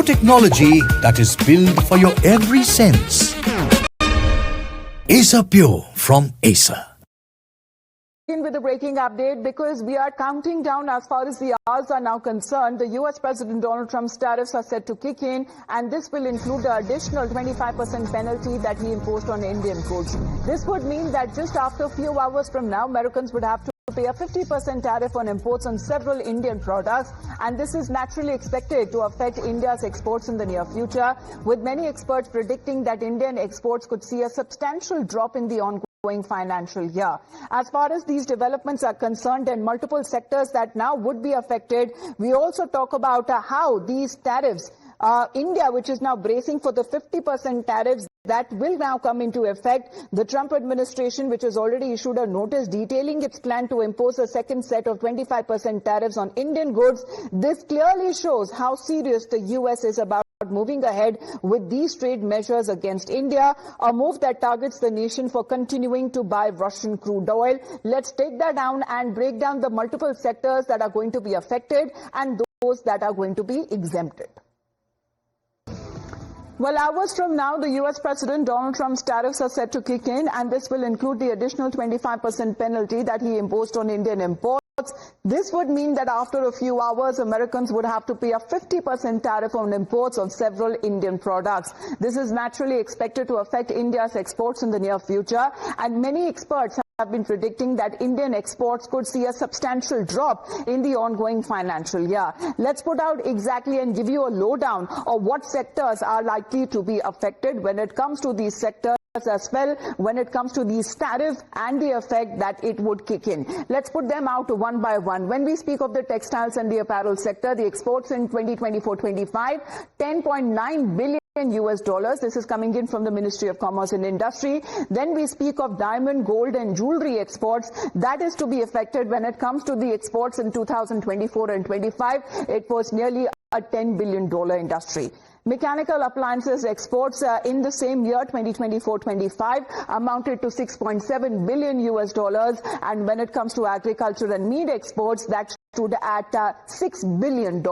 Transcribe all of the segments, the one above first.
technology that is built for your every sense. Acer Pure from Acer. With the breaking update, because we are counting down as far as the hours are now concerned, the U.S. President Donald Trump's tariffs are set to kick in, and this will include the additional 25% penalty that he imposed on Indian goods. This would mean that just after a few hours from now, Americans would have to pay a 50% tariff on imports on several Indian products, and this is naturally expected to affect India's exports in the near future, with many experts predicting that Indian exports could see a substantial drop in the ongoing financial year. As far as these developments are concerned and multiple sectors that now would be affected, we also talk about how these tariffs, India, which is now bracing for the 50% tariffs that will now come into effect. The Trump administration, which has already issued a notice detailing its plan to impose a second set of 25% tariffs on Indian goods. This clearly shows how serious the U.S. is about moving ahead with these trade measures against India, a move that targets the nation for continuing to buy Russian crude oil. Let's take that down and break down the multiple sectors that are going to be affected and those that are going to be exempted. Well, hours from now, the U.S. President Donald Trump's tariffs are set to kick in, and this will include the additional 25% penalty that he imposed on Indian imports. This would mean that after a few hours, Americans would have to pay a 50% tariff on imports of several Indian products. This is naturally expected to affect India's exports in the near future, and many experts have been predicting that Indian exports could see a substantial drop in the ongoing financial year. Let's put out exactly and give you a lowdown of what sectors are likely to be affected when it comes to these sectors as well, when it comes to these tariffs and the effect that it would kick in. Let's put them out one by one. When we speak of the textiles and the apparel sector, the exports in 2024-25, $10.9 billion US dollars. This is coming in from the Ministry of Commerce and Industry. Then we speak of diamond, gold and jewelry exports. That is to be affected when it comes to the exports in 2024 and 25. It was nearly a $10 billion industry. Mechanical appliances exports in the same year, 2024-25, amounted to $6.7 billion US dollars. And when it comes to agriculture and meat exports, that stood at $6 billion.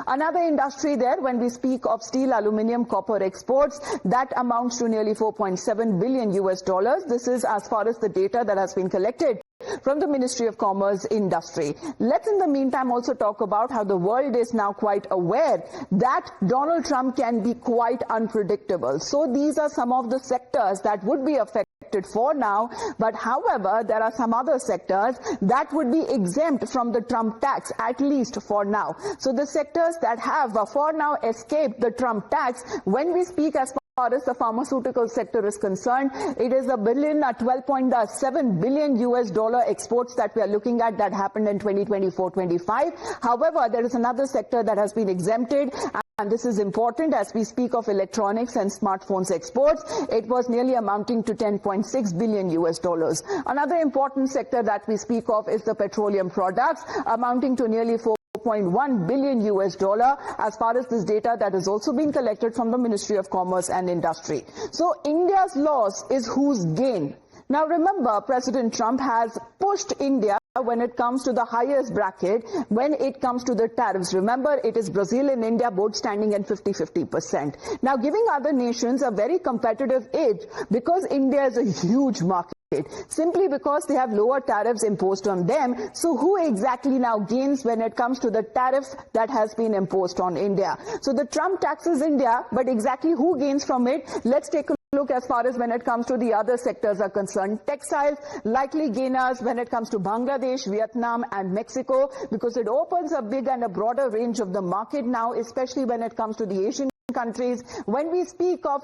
Another industry there, when we speak of steel, aluminium, copper exports, that amounts to nearly $4.7 billion US dollars. This is as far as the data that has been collected from the Ministry of Commerce Industry. Let's in the meantime also talk about how the world is now quite aware that Donald Trump can be quite unpredictable. So these are some of the sectors that would be affected for now, but however, there are some other sectors that would be exempt from the Trump tax, at least for now. So the sectors that have for now escaped the Trump tax, when we speak as far as the pharmaceutical sector is concerned, it is $12.7 billion US dollar exports that we are looking at that happened in 2024-25. However, there is another sector that has been exempted, and this is important as we speak of electronics and smartphones exports. It was nearly amounting to $10.6 billion US dollars. Another important sector that we speak of is the petroleum products, amounting to nearly $4.1 billion US dollar as far as this data that is also being collected from the Ministry of Commerce and Industry. So India's loss is whose gain? Now remember, President Trump has pushed India when it comes to the highest bracket, when it comes to the tariffs. Remember, it is Brazil and India both standing at 50-50%. Now giving other nations a very competitive edge because India is a huge market, simply because they have lower tariffs imposed on them. So who exactly now gains when it comes to the tariff that has been imposed on India? So the Trump taxes India, but exactly who gains from it? Let's take a look as far as when it comes to the other sectors are concerned. Textiles, likely gainers when it comes to Bangladesh, Vietnam and Mexico, because it opens a big and a broader range of the market now, especially when it comes to the Asian countries. When we speak of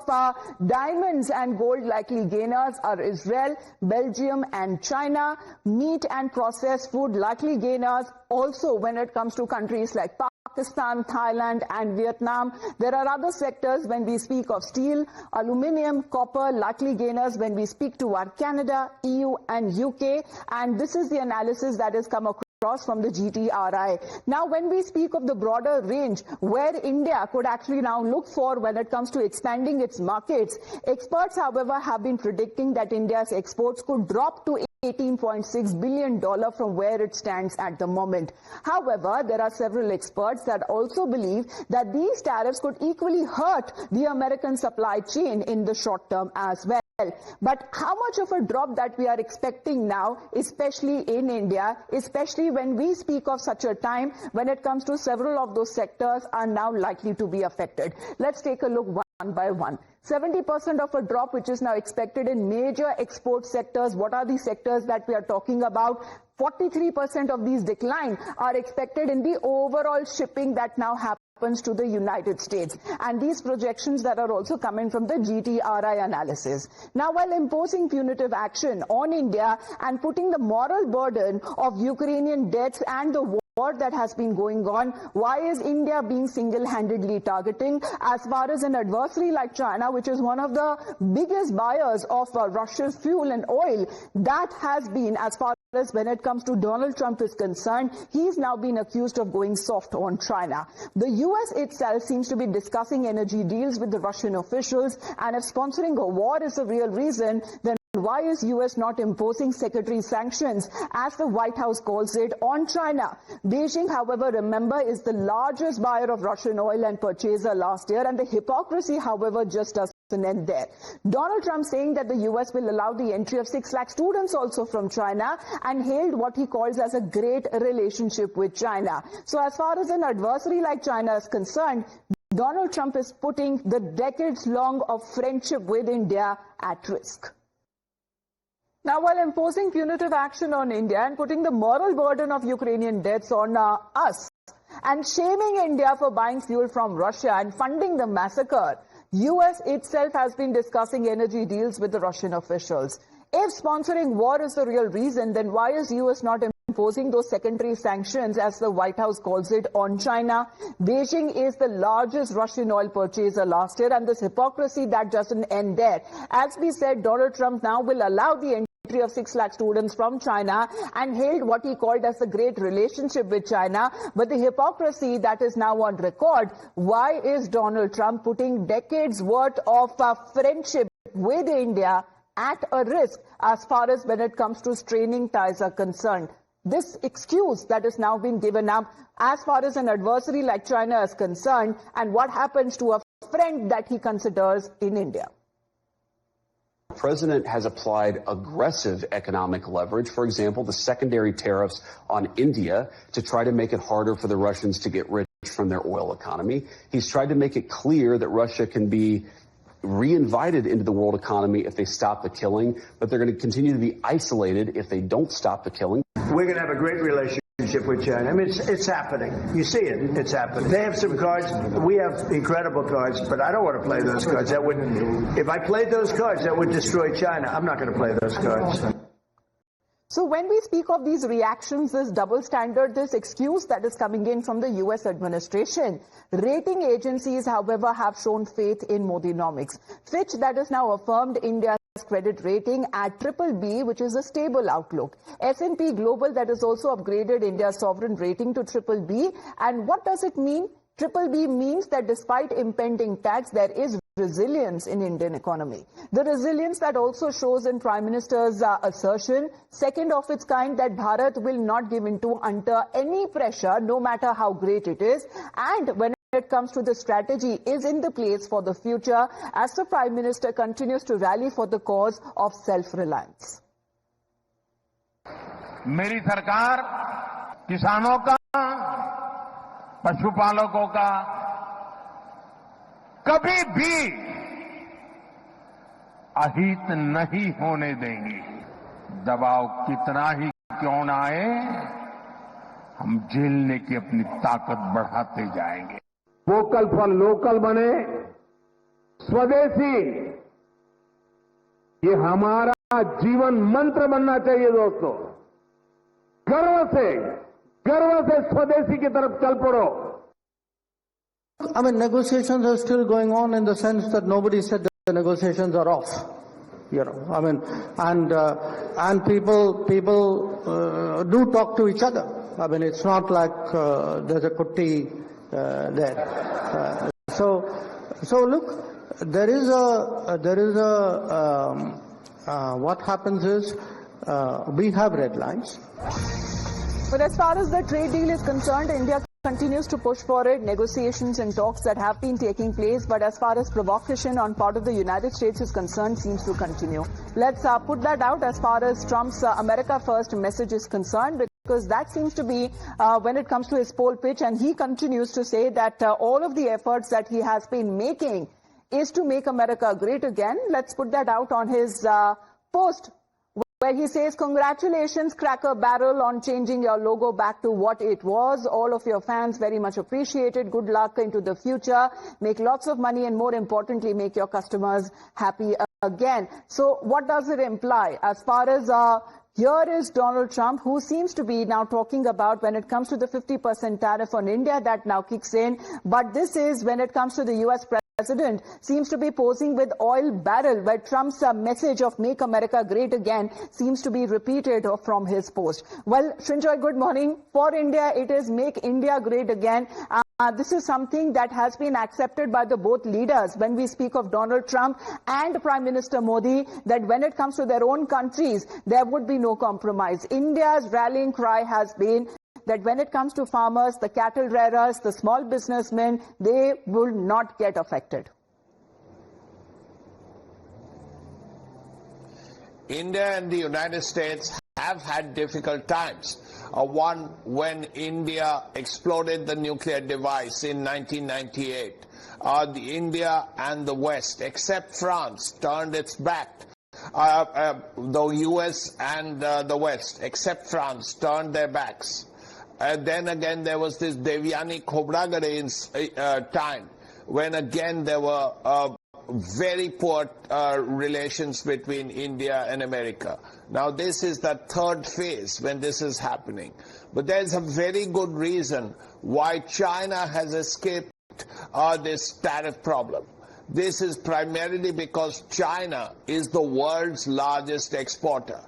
diamonds and gold, likely gainers are Israel, Belgium and China. Meat and processed food, likely gainers also when it comes to countries like Pakistan, Thailand and Vietnam. There are other sectors when we speak of steel, aluminium, copper, likely gainers when we speak to our Canada, EU and UK. And this is the analysis that has come across from the GTRI. Now, when we speak of the broader range where India could actually now look for when it comes to expanding its markets, experts, however, have been predicting that India's exports could drop to $18.6 billion from where it stands at the moment. However, there are several experts that also believe that these tariffs could equally hurt the American supply chain in the short term as well. But how much of a drop that we are expecting now, especially in India, especially when we speak of such a time when it comes to several of those sectors are now likely to be affected. Let's take a look one by one. 70% of a drop which is now expected in major export sectors. What are the sectors that we are talking about? 43% of these decline are expected in the overall shipping that now happens to the United States. And these projections that are also coming from the GTRI analysis. Now, while imposing punitive action on India and putting the moral burden of Ukrainian deaths and the war that has been going on, why is India being single-handedly targeting? As far as an adversary like China, which is one of the biggest buyers of Russia's fuel and oil, that has been, as far as when it comes to Donald Trump is concerned, he's now been accused of going soft on China. The U.S. itself seems to be discussing energy deals with the Russian officials, and if sponsoring a war is the real reason, then why is U.S. not imposing secondary sanctions, as the White House calls it, on China? Beijing, however, remember, is the largest buyer of Russian oil and purchaser last year, and the hypocrisy, however, just doesn't end there. Donald Trump saying that the U.S. will allow the entry of 6 lakh students also from China, and hailed what he calls as a great relationship with China. So as far as an adversary like China is concerned, Donald Trump is putting the decades-long of friendship with India at risk. Now, while imposing punitive action on India and putting the moral burden of Ukrainian deaths on us and shaming India for buying fuel from Russia and funding the massacre, U.S. itself has been discussing energy deals with the Russian officials. If sponsoring war is the real reason, then why is U.S. not imposing those secondary sanctions, as the White House calls it, on China? Beijing is the largest Russian oil purchaser last year, and this hypocrisy that doesn't end there. As we said, Donald Trump now will allow the entry of 6 lakh students from China and hailed what he called as a great relationship with China. But the hypocrisy that is now on record, why is Donald Trump putting decades worth of friendship with India at a risk as far as when it comes to straining ties are concerned? This excuse that is now being given up as far as an adversary like China is concerned, and what happens to a friend that he considers in India. The president has applied aggressive economic leverage, for example, the secondary tariffs on India, to try to make it harder for the Russians to get rich from their oil economy. He's tried to make it clear that Russia can be re-invited into the world economy if they stop the killing, but they're going to continue to be isolated if they don't stop the killing. We're going to have a great relationship with China. I mean, it's happening. You see it. It's happening. They have some cards. We have incredible cards, but I don't want to play those cards. That would, if I played those cards, that would destroy China. I'm not going to play those cards. So when we speak of these reactions, this double standard, this excuse that is coming in from the U.S. administration, rating agencies, however, have shown faith in Modinomics. Fitch, that is now affirmed India's credit rating at BBB, which is a stable outlook. S&P Global, that is also upgraded India's sovereign rating to BBB. And what does it mean? BBB means that despite impending tax, there is resilience in Indian economy. The resilience that also shows in Prime Minister's assertion, second of its kind, that Bharat will not give into under any pressure, no matter how great it is. And when it comes to the strategy is in the place for the future, as the Prime Minister continues to rally for the cause of self-reliance. मेरी सरकार किसानों का, पशुपालकों का कभी भी अहित नहीं होने देंगी। दबाव कितना ही क्यों न आए, हम झेलने की अपनी ताकत बढ़ाते जाएंगे। वोकल फॉर लोकल बने, स्वदेशी, ये हमारा जीवन मंत्र बनना चाहिए दोस्तों। गर्व से स्वदेशी की तरफ चल पड़ो। I mean, negotiations are still going on in the sense that nobody said that the negotiations are off. You know, I mean, and people do talk to each other. I mean, it's not like there's a kutti there. So look, there is a what happens is we have red lines. But as far as the trade deal is concerned, India continues to push for it. Negotiations and talks that have been taking place, but as far as provocation on part of the United States is concerned, seems to continue. Let's put that out as far as Trump's America First message is concerned, because that seems to be when it comes to his poll pitch, and he continues to say that all of the efforts that he has been making is to make America great again. Let's put that out on his post, where he says, "Congratulations, Cracker Barrel, on changing your logo back to what it was. All of your fans very much appreciate it. Good luck into the future. Make lots of money, and more importantly, make your customers happy again." So what does it imply? As far as here is Donald Trump, who seems to be now talking about when it comes to the 50% tariff on India that now kicks in. But this is when it comes to the U.S. President seems to be posing with oil barrel, where Trump's message of "Make America Great Again" seems to be repeated from his post. Well, Srinjoy, good morning. For India, it is "Make India Great Again." This is something that has been accepted by the both leaders when we speak of Donald Trump and Prime Minister Modi, that when it comes to their own countries, there would be no compromise. India's rallying cry has been that when it comes to farmers, the cattle rearers, the small businessmen, they will not get affected. India and the United States have had difficult times. One, when India exploded the nuclear device in 1998. India and the West, except France, turned its back. The U.S. and the West, except France, turned their backs. Then again, there was this Devyani Khobragade time, when again there were very poor relations between India and America. Now this is the third phase when this is happening. But there's a very good reason why China has escaped this tariff problem. This is primarily because China is the world's largest exporter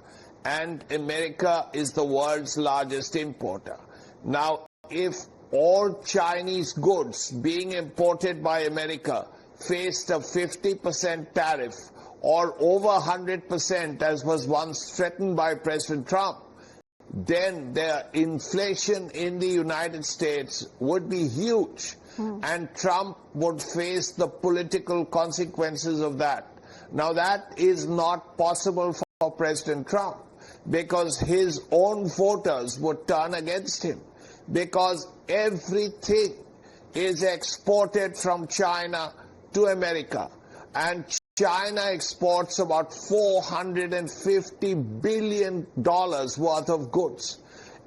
and America is the world's largest importer. Now, if all Chinese goods being imported by America faced a 50% tariff or over 100%, as was once threatened by President Trump, then the inflation in the United States would be huge, and Trump would face the political consequences of that. Now, that is not possible for President Trump, because his own voters would turn against him, because everything is exported from China to America, and China exports about $450 billion worth of goods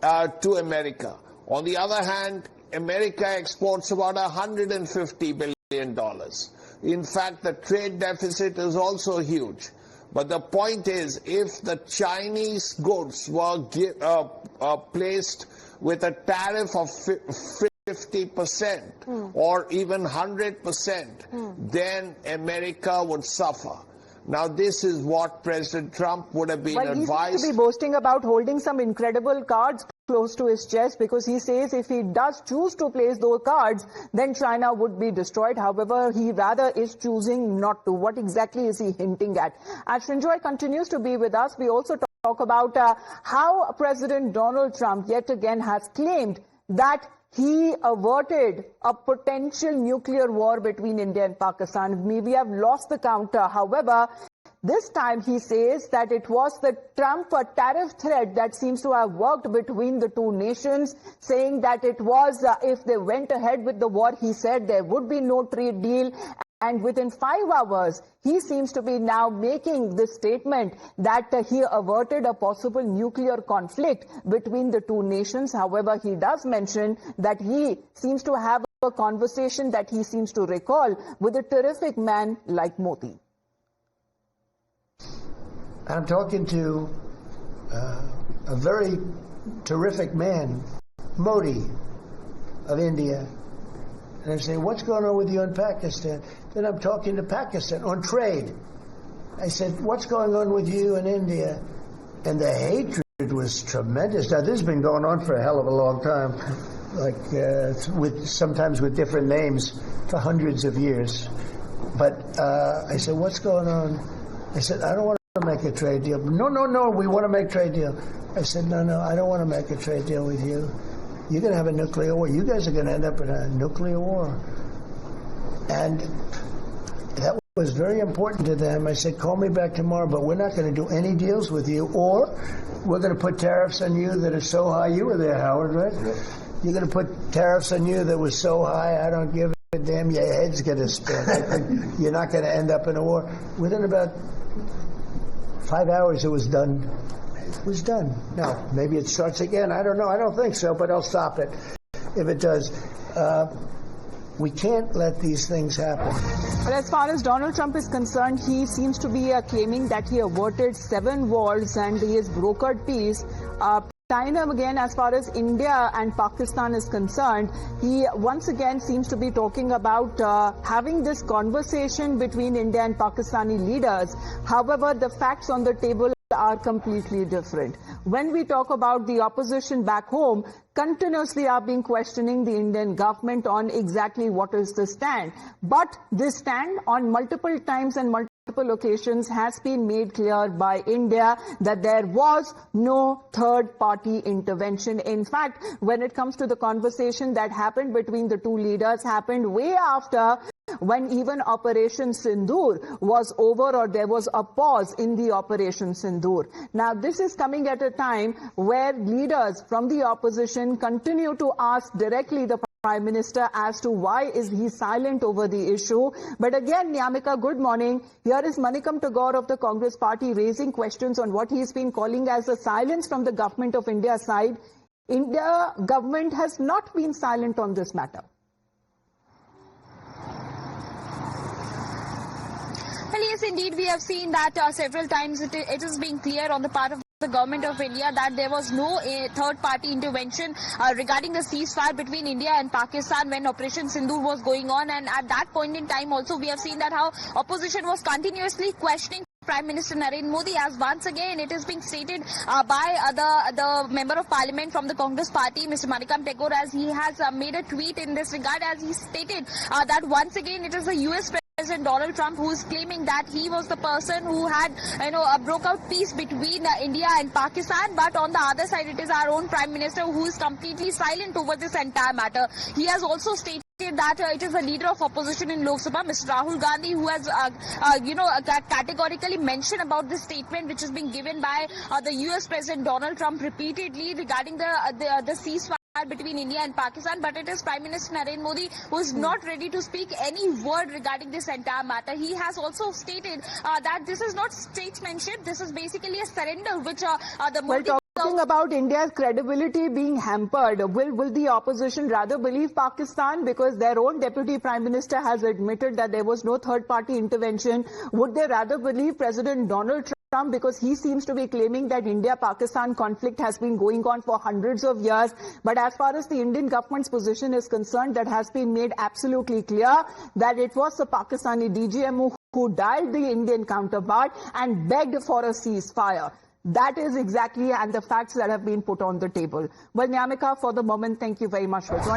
to America. On the other hand, America exports about $150 billion. In fact, the trade deficit is also huge. But the point is, if the Chinese goods were placed with a tariff of 50% or even 100%, then America would suffer. Now, this is what President Trump would have been advised. Well, he seems to be boasting about holding some incredible cards close to his chest, because he says if he does choose to place those cards, then China would be destroyed. However, he rather is choosing not to. What exactly is he hinting at? As Srinjoy continues to be with us, we also talk about how President Donald Trump yet again has claimed that he averted a potential nuclear war between India and Pakistan. We have lost the count. However, this time he says that it was the Trump tariff threat that seems to have worked between the two nations, saying that it was, if they went ahead with the war, he said there would be no trade deal. And within 5 hours, he seems to be now making this statement that he averted a possible nuclear conflict between the two nations. However, he does mention that he seems to have a conversation that he seems to recall with a terrific man like Modi. I'm talking to a very terrific man, Modi of India. And I say, what's going on with you in Pakistan? Then I'm talking to Pakistan on trade. I said, what's going on with you in India? And the hatred was tremendous. Now, this has been going on for a hell of a long time, like sometimes with different names for hundreds of years. But I said, what's going on? I said, I don't want to make a trade deal. No, we want to make a trade deal. I said, no, I don't want to make a trade deal with you. You're going to have a nuclear war. You guys are going to end up in a nuclear war. And that was very important to them. I said, call me back tomorrow, but we're not going to do any deals with you, or we're going to put tariffs on you that are so high. You were there, Howard, right? You're going to put tariffs on you that was so high, I don't give a damn, your head's going to spin. You're not going to end up in a war. Within about 5 hours, it was done. It was done. Now, maybe it starts again. I don't know. I don't think so, but I'll stop it if it does. We can't let these things happen. But as far as Donald Trump is concerned, he seems to be claiming that he averted 7 wars and he has brokered peace. China, again, as far as India and Pakistan is concerned, he once again seems to be talking about having this conversation between India and Pakistani leaders. However, the facts on the table are completely different. When we talk about the opposition back home, continuously are being questioning the Indian government on exactly what is the stand. But this stand on multiple times and multiple occasions has been made clear by India that there was no third-party intervention. In fact, when it comes to the conversation that happened between the two leaders, happened way after when even Operation Sindoor was over, or there was a pause in the Operation Sindoor. Now, this is coming at a time where leaders from the opposition continue to ask directly the Prime Minister as to why is he silent over the issue. But again, Nyamika, good morning. Here is Manikam Tagore of the Congress Party raising questions on what he's been calling as a silence from the government of India's side. India government has not been silent on this matter. Well, yes, indeed, we have seen that several times it is being clear on the part of the government of India that there was no third-party intervention regarding the ceasefire between India and Pakistan when Operation Sindoor was going on. And at that point in time also, we have seen that how opposition was continuously questioning Prime Minister Narendra Modi, as once again it is being stated by the Member of Parliament from the Congress Party, Mr. Manikam Tagore, as he has made a tweet in this regard, as he stated that once again it is the U.S. President Donald Trump who is claiming that he was the person who had, broke out peace between India and Pakistan. But on the other side, it is our own Prime Minister who is completely silent over this entire matter. He has also stated that it is the leader of opposition in Lok Sabha, Mr. Rahul Gandhi, who has, categorically mentioned about this statement which is being given by the U.S. President Donald Trump repeatedly regarding the ceasefire between India and Pakistan. But it is Prime Minister Narendra Modi who is not ready to speak any word regarding this entire matter. He has also stated that this is not statesmanship, this is basically a surrender which the Modi... Talking about India's credibility being hampered, will the opposition rather believe Pakistan because their own Deputy Prime Minister has admitted that there was no third-party intervention? Would they rather believe President Donald Trump because he seems to be claiming that India-Pakistan conflict has been going on for hundreds of years? But as far as the Indian government's position is concerned, that has been made absolutely clear that it was the Pakistani DGM who dialed the Indian counterpart and begged for a ceasefire. That is exactly and the facts that have been put on the table. Well, Nyamika, for the moment, thank you very much for joining.